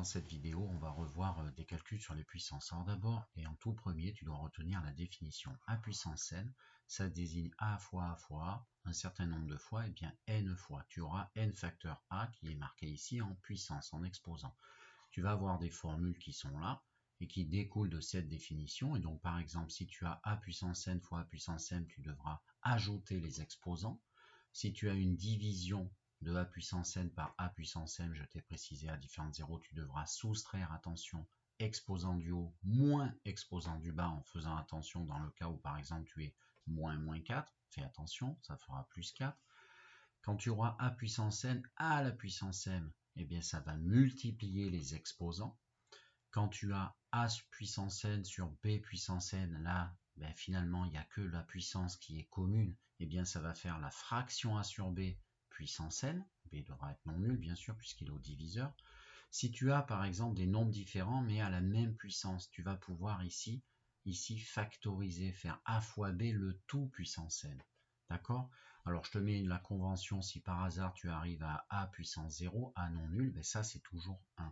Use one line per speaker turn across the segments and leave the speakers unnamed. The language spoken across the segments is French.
dans cette vidéo, on va revoir des calculs sur les puissances. Alors d'abord, et en tout premier, tu dois retenir la définition. A puissance n, ça désigne a fois a, un certain nombre de fois, et bien n fois. Tu auras n facteur a qui est marqué ici en puissance, en exposant. Tu vas avoir des formules qui sont là et qui découlent de cette définition. Et donc par exemple, si tu as a puissance n fois a puissance m, tu devras ajouter les exposants. Si tu as une division de a puissance n par a puissance m, je t'ai précisé à différentes zéros, tu devras soustraire, attention, exposant du haut moins exposant du bas, en faisant attention dans le cas où par exemple tu es moins 4, fais attention, ça fera plus 4. Quand tu auras a puissance n à la puissance m, eh bien ça va multiplier les exposants. Quand tu as a puissance n sur b puissance n, là, ben finalement il n'y a que la puissance qui est commune, eh bien ça va faire la fraction a sur b puissance n, b devra être non nul bien sûr puisqu'il est au diviseur. Si tu as par exemple des nombres différents mais à la même puissance, tu vas pouvoir ici factoriser, faire a fois b le tout puissance n. D'accord? Alors je te mets la convention, si par hasard tu arrives à a puissance 0, a non nul, ben ça c'est toujours 1.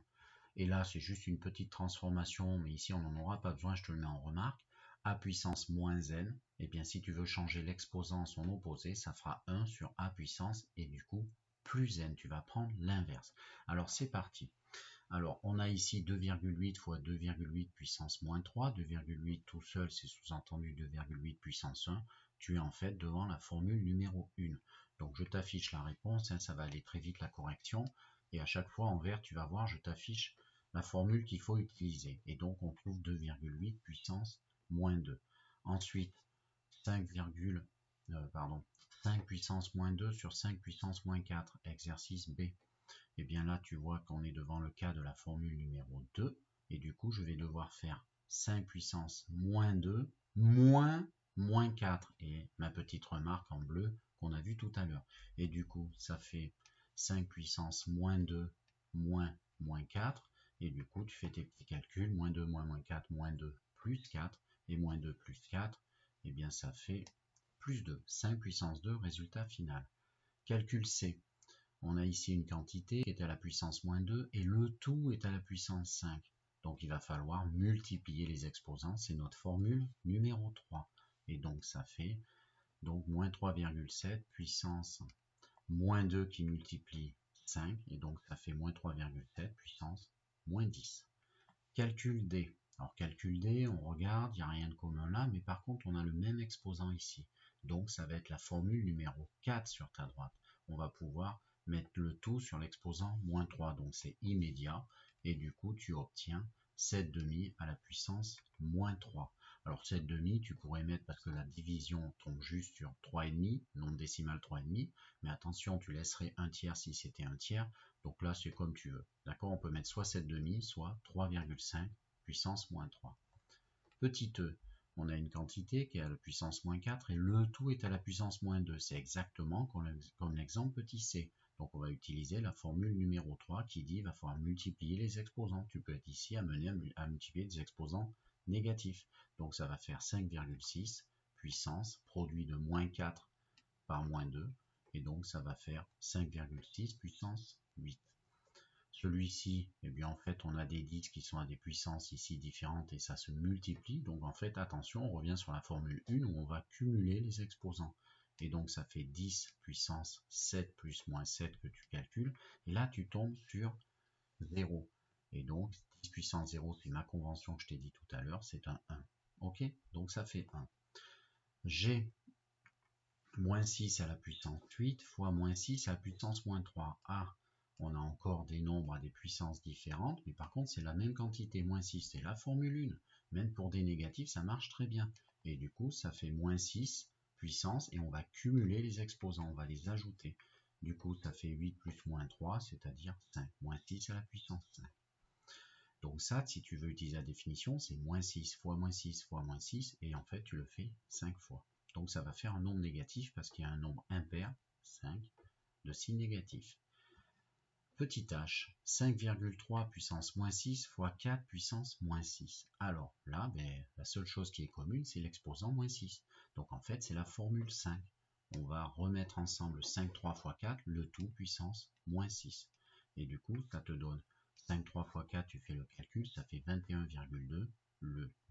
Et là c'est juste une petite transformation, mais ici on n'en aura pas besoin, je te le mets en remarque. A puissance moins n, et bien si tu veux changer l'exposant à son opposé, ça fera 1 sur a puissance, et du coup plus n, tu vas prendre l'inverse. Alors c'est parti. Alors on a ici 2,8 fois 2,8 puissance moins 3, 2,8 tout seul c'est sous-entendu 2,8 puissance 1, tu es en fait devant la formule numéro 1. Donc je t'affiche la réponse, hein, ça va aller très vite la correction, et à chaque fois en vert tu vas voir, je t'affiche la formule qu'il faut utiliser, et donc on trouve 2,8 puissance moins 2. Ensuite 5 puissance moins 2 sur 5 puissance moins 4, exercice B. Et bien là tu vois qu'on est devant le cas de la formule numéro 2, et du coup je vais devoir faire 5 puissance moins 2 moins 4, et ma petite remarque en bleu qu'on a vu tout à l'heure. Et du coup ça fait 5 puissance moins 2 moins 4, et du coup tu fais tes petits calculs, moins 2 moins 4, moins 2 plus 4, et moins 2 plus 4, et bien ça fait plus 2, 5 puissance 2, résultat final. Calcul C. On a ici une quantité qui est à la puissance moins 2 et le tout est à la puissance 5. Donc il va falloir multiplier les exposants, c'est notre formule numéro 3. Et donc ça fait donc moins 3,7 puissance moins 2 qui multiplie 5, et donc ça fait moins 3,7 puissance moins 10. Calcul D. Alors calcul D, on regarde, il n'y a rien de commun là, mais par contre on a le même exposant ici. Donc ça va être la formule numéro 4 sur ta droite. On va pouvoir mettre le tout sur l'exposant moins 3, donc c'est immédiat, et du coup tu obtiens 7 demi à la puissance moins 3. Alors 7 demi, tu pourrais mettre, parce que la division tombe juste sur 3,5, nombre décimal 3,5, mais attention, tu laisserais un tiers si c'était un tiers, donc là c'est comme tu veux. D'accord, on peut mettre soit 7 demi, soit 3,5 puissance moins 3. Petit e, on a une quantité qui est à la puissance moins 4 et le tout est à la puissance moins 2. C'est exactement comme l'exemple petit c. Donc on va utiliser la formule numéro 3 qui dit qu'il va falloir multiplier les exposants. Tu peux être ici amené à multiplier des exposants négatifs. Donc ça va faire 5,6 puissance produit de moins 4 par moins 2. Et donc ça va faire 5,6 puissance 8. Celui-ci, eh bien en fait on a des 10 qui sont à des puissances ici différentes et ça se multiplie. Donc en fait attention, on revient sur la formule 1 où on va cumuler les exposants. Et donc ça fait 10 puissance 7 plus moins 7 que tu calcules. Et là tu tombes sur 0. Et donc 10 puissance 0, c'est ma convention que je t'ai dit tout à l'heure, c'est un 1. Ok, donc ça fait 1. G moins 6 à la puissance 8 fois moins 6 à la puissance moins 3. A, on a encore des nombres à des puissances différentes, mais par contre c'est la même quantité, moins 6, c'est la formule 1. Même pour des négatifs, ça marche très bien. Et du coup, ça fait moins 6 puissance, et on va cumuler les exposants, on va les ajouter. Du coup, ça fait 8 plus moins 3, c'est-à-dire 5. Moins 6 à la puissance 5. Donc ça, si tu veux utiliser la définition, c'est moins 6 fois moins 6 fois moins 6, et en fait, tu le fais 5 fois. Donc ça va faire un nombre négatif, parce qu'il y a un nombre impair, 5, de signe négatif. Petit h, 5,3 puissance moins 6 fois 4 puissance moins 6. Alors là, la seule chose qui est commune, c'est l'exposant moins 6. Donc en fait, c'est la formule 5. On va remettre ensemble 5 3 fois 4, le tout puissance moins 6. Et du coup, ça te donne 5 3 fois 4, tu fais le calcul, ça fait 21,2,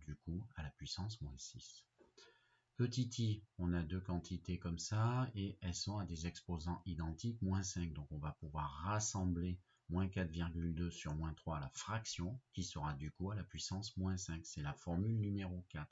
du coup, à la puissance moins 6. Petit i, on a deux quantités comme ça, et elles sont à des exposants identiques, moins 5. Donc on va pouvoir rassembler moins 4,2 sur moins 3 à la fraction, qui sera du coup à la puissance moins 5. C'est la formule numéro 4.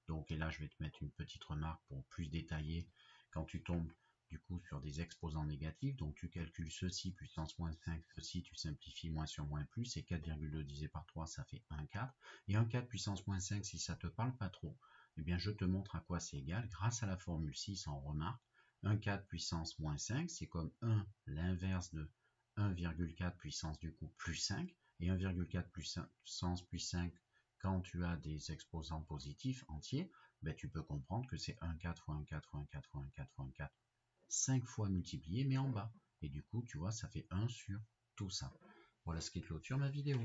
Donc, et là, je vais te mettre une petite remarque pour plus détailler. Quand tu tombes du coup sur des exposants négatifs, donc tu calcules ceci puissance moins 5, ceci tu simplifies moins sur moins plus, et 4,2 divisé par 3, ça fait 1,4. Et 1,4 puissance moins 5, si ça te parle pas trop, eh bien je te montre à quoi c'est égal grâce à la formule 6 en remarque. 1,4 puissance moins 5, c'est comme 1, l'inverse de 1,4 puissance du coup plus 5, et 1,4 puissance plus 5, quand tu as des exposants positifs entiers, ben tu peux comprendre que c'est 1,4 fois 1,4 fois 1,4 fois 1,4 fois 1,4, 5 fois multiplié, mais en bas. Et du coup, tu vois, ça fait 1 sur tout ça. Voilà ce qui clôture ma vidéo.